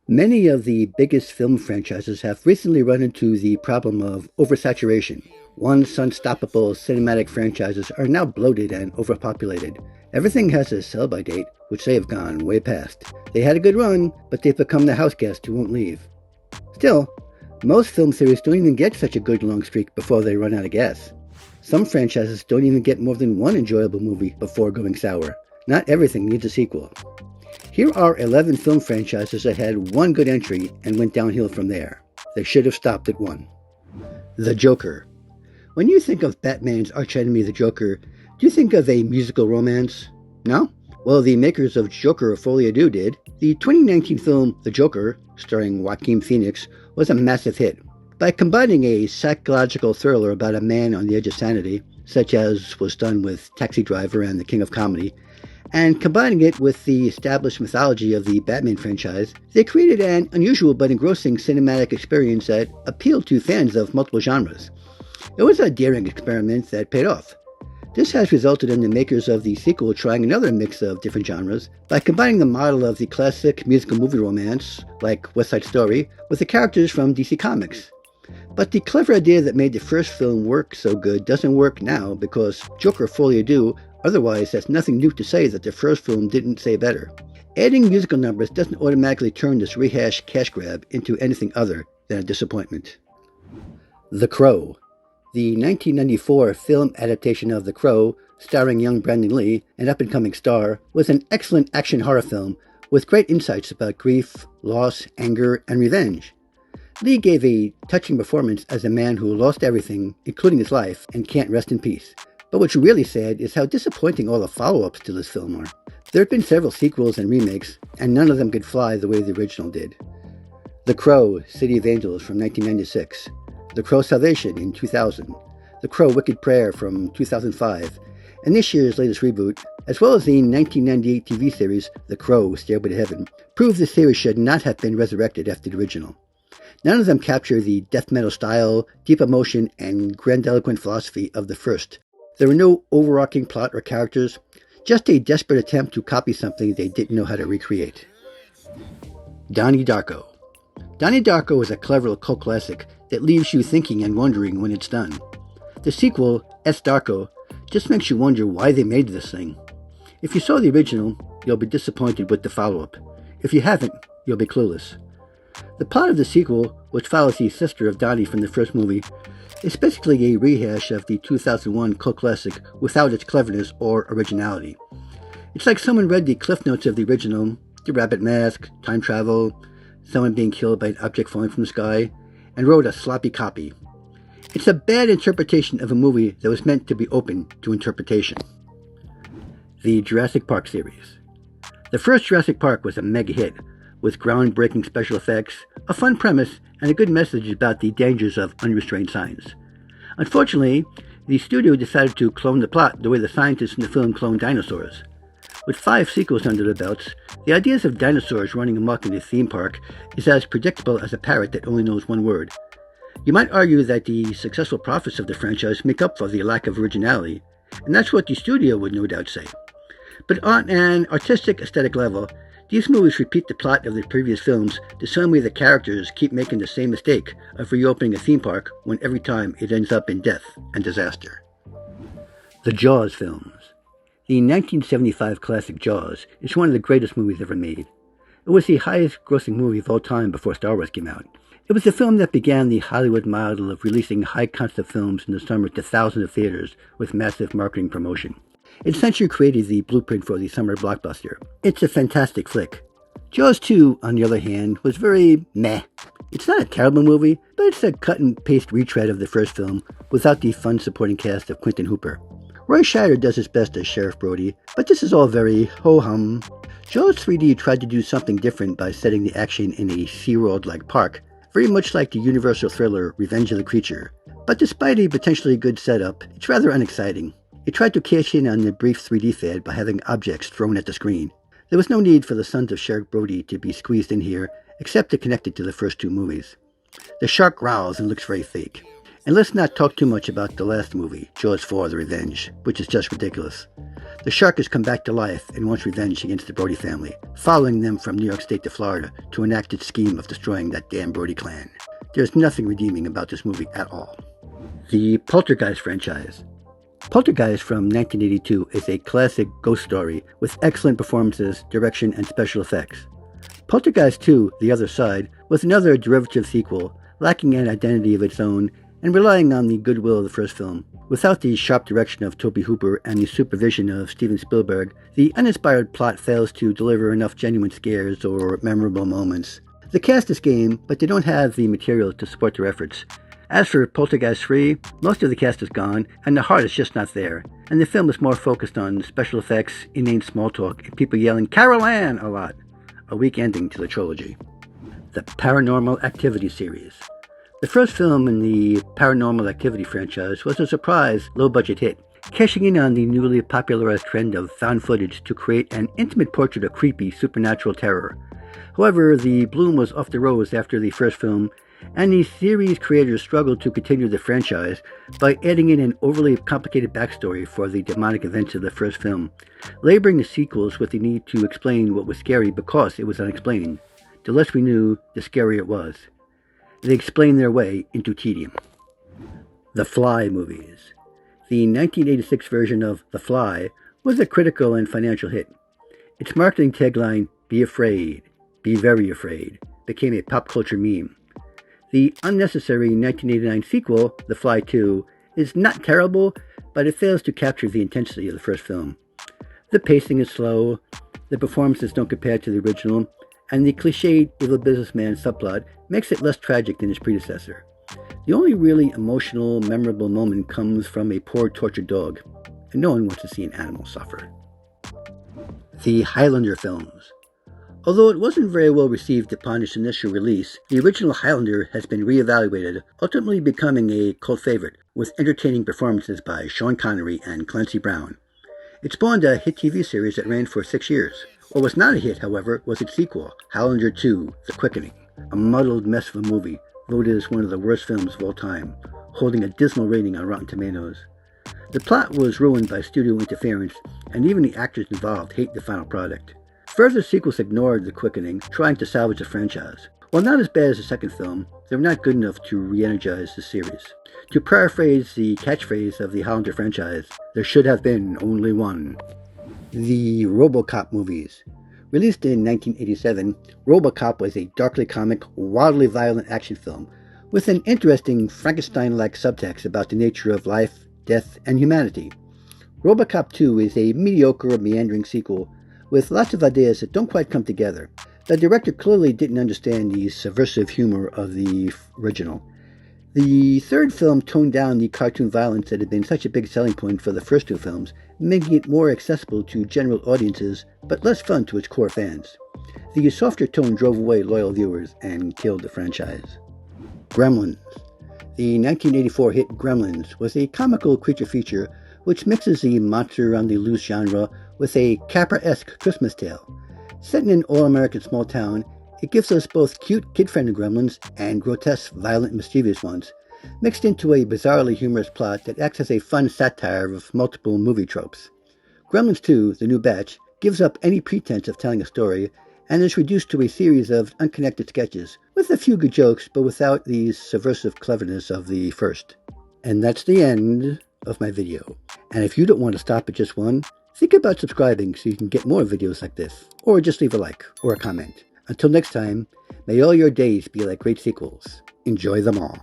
Many of the biggest film franchises have recently run into the problem of oversaturation. Once unstoppable cinematic franchises are now bloated and overpopulated. Everything has a sell-by date, which they have gone way past. They had a good run, but they've become the house guest who won't leave. Still, most film series don't even get such a good long streak before they run out of gas. Some franchises don't even get more than one enjoyable movie before going sour. Not everything needs a sequel. Here are 11 film franchises that had one good entry and went downhill from there. They should have stopped at one. The Joker. When you think of Batman's archenemy, the Joker, do you think of a musical romance? No? Well, the makers of Joker Folie did. The 2019 film The Joker, starring Joaquin Phoenix, was a massive hit. By combining a psychological thriller about a man on the edge of sanity, such as was done with Taxi Driver and The King of Comedy, and combining it with the established mythology of the Batman franchise, they created an unusual but engrossing cinematic experience that appealed to fans of multiple genres. It was a daring experiment that paid off. This has resulted in the makers of the sequel trying another mix of different genres by combining the model of the classic musical movie romance, like West Side Story, with the characters from DC Comics. But the clever idea that made the first film work so good doesn't work now because Joker Folie otherwise has nothing new to say that the first film didn't say better. Adding musical numbers doesn't automatically turn this rehashed cash grab into anything other than a disappointment. The Crow. The 1994 film adaptation of The Crow, starring young Brandon Lee, an up-and-coming star, was an excellent action horror film with great insights about grief, loss, anger, and revenge. Lee gave a touching performance as a man who lost everything, including his life, and can't rest in peace. But what's really sad is how disappointing all the follow-ups to this film are. There have been several sequels and remakes, and none of them could fly the way the original did. The Crow, City of Angels from 1996. The Crow Salvation in 2000. The Crow Wicked Prayer from 2005. And this year's latest reboot, as well as the 1998 TV series The Crow Stairway to Heaven, prove the series should not have been resurrected after the original. None of them capture the death metal style, deep emotion, and grandiloquent philosophy of the first. There were no overarching plot or characters, just a desperate attempt to copy something they didn't know how to recreate. Donnie Darko. Donnie Darko is a clever cult classic that leaves you thinking and wondering when it's done. The sequel, S. Darko, just makes you wonder why they made this thing. If you saw the original, you'll be disappointed with the follow-up. If you haven't, you'll be clueless. The plot of the sequel, which follows the sister of Donnie from the first movie, is basically a rehash of the 2001 cult classic without its cleverness or originality. It's like someone read the cliff notes of the original, the rabbit mask, time travel, someone being killed by an object falling from the sky, and wrote a sloppy copy. It's a bad interpretation of a movie that was meant to be open to interpretation. The Jurassic Park series. The first Jurassic Park was a mega hit, with groundbreaking special effects, a fun premise, and a good message about the dangers of unrestrained science. Unfortunately, the studio decided to clone the plot the way the scientists in the film cloned dinosaurs. With 5 sequels under their belts, the ideas of dinosaurs running amok in a theme park is as predictable as a parrot that only knows one word. You might argue that the successful profits of the franchise make up for the lack of originality, and that's what the studio would no doubt say. But on an artistic aesthetic level, these movies repeat the plot of the previous films the same way the characters keep making the same mistake of reopening a theme park when every time it ends up in death and disaster. The Jaws films. The 1975 classic Jaws is one of the greatest movies ever made. It was the highest grossing movie of all time before Star Wars came out. It was the film that began the Hollywood model of releasing high-concept films in the summer to thousands of theaters with massive marketing promotion. It essentially created the blueprint for the summer blockbuster. It's a fantastic flick. Jaws 2, on the other hand, was very meh. It's not a terrible movie, but it's a cut-and-paste retread of the first film without the fun supporting cast of Quentin Hooper. Roy Scheider does his best as Sheriff Brody, but this is all very ho-hum. Jaws 3D tried to do something different by setting the action in a SeaWorld-like park, very much like the Universal thriller Revenge of the Creature. But despite a potentially good setup, it's rather unexciting. It tried to cash in on the brief 3D fad by having objects thrown at the screen. There was no need for the sons of Sheriff Brody to be squeezed in here, except to connect it to the first 2 movies. The shark growls and looks very fake. And let's not talk too much about the last movie, Jaws 4: The Revenge, which is just ridiculous. The shark has come back to life and wants revenge against the Brody family, following them from New York State to Florida to enact its scheme of destroying that damn Brody clan. There's nothing redeeming about this movie at all. The Poltergeist franchise. Poltergeist from 1982 is a classic ghost story with excellent performances, direction, and special effects. Poltergeist 2, The Other Side, was another derivative sequel, lacking an identity of its own and relying on the goodwill of the first film. Without the sharp direction of Tobe Hooper and the supervision of Steven Spielberg, the uninspired plot fails to deliver enough genuine scares or memorable moments. The cast is game, but they don't have the material to support their efforts. As for Poltergeist 3, most of the cast is gone, and the heart is just not there, and the film is more focused on special effects, inane small talk, and people yelling "Carol Ann" a lot. A weak ending to the trilogy. The Paranormal Activity series. The first film in the Paranormal Activity franchise was a surprise, low-budget hit, cashing in on the newly popularized trend of found footage to create an intimate portrait of creepy, supernatural terror. However, the bloom was off the rose after the first film, and the series creators struggled to continue the franchise by adding in an overly complicated backstory for the demonic events of the first film, laboring the sequels with the need to explain what was scary because it was unexplained. The less we knew, the scarier it was. They explained their way into tedium. The Fly movies. The 1986 version of The Fly was a critical and financial hit. Its marketing tagline, "Be afraid, be very afraid," became a pop culture meme. The unnecessary 1989 sequel, The Fly 2, is not terrible, but it fails to capture the intensity of the first film. The pacing is slow, the performances don't compare to the original, and the cliched evil businessman subplot makes it less tragic than its predecessor. The only really emotional, memorable moment comes from a poor tortured dog, and no one wants to see an animal suffer. The Highlander films. Although it wasn't very well received upon its initial release, the original Highlander has been reevaluated, ultimately becoming a cult favorite, with entertaining performances by Sean Connery and Clancy Brown. It spawned a hit TV series that ran for 6 years. What was not a hit, however, was its sequel, Highlander 2, The Quickening, a muddled mess of a movie, voted as one of the worst films of all time, holding a dismal rating on Rotten Tomatoes. The plot was ruined by studio interference, and even the actors involved hate the final product. Further sequels ignored The Quickening, trying to salvage the franchise. While not as bad as the second film, they were not good enough to re-energize the series. To paraphrase the catchphrase of the Highlander franchise, there should have been only one. The RoboCop movies. Released in 1987, RoboCop was a darkly comic, wildly violent action film with an interesting Frankenstein-like subtext about the nature of life, death, and humanity. RoboCop 2 is a mediocre, meandering sequel with lots of ideas that don't quite come together. The director clearly didn't understand the subversive humor of the original. The third film toned down the cartoon violence that had been such a big selling point for the first two films, making it more accessible to general audiences, but less fun to its core fans. The softer tone drove away loyal viewers and killed the franchise. Gremlins. The 1984 hit Gremlins was a comical creature feature which mixes the monster on the loose genre with a Capra-esque Christmas tale. Set in an all-American small town, it gives us both cute, kid-friendly gremlins and grotesque, violent, mischievous ones, mixed into a bizarrely humorous plot that acts as a fun satire of multiple movie tropes. Gremlins 2, The New Batch, gives up any pretense of telling a story and is reduced to a series of unconnected sketches, with a few good jokes, but without the subversive cleverness of the first. And that's the end of my video. And if you don't want to stop at just one, think about subscribing so you can get more videos like this, or just leave a like or a comment. Until next time, may all your days be like great sequels. Enjoy them all.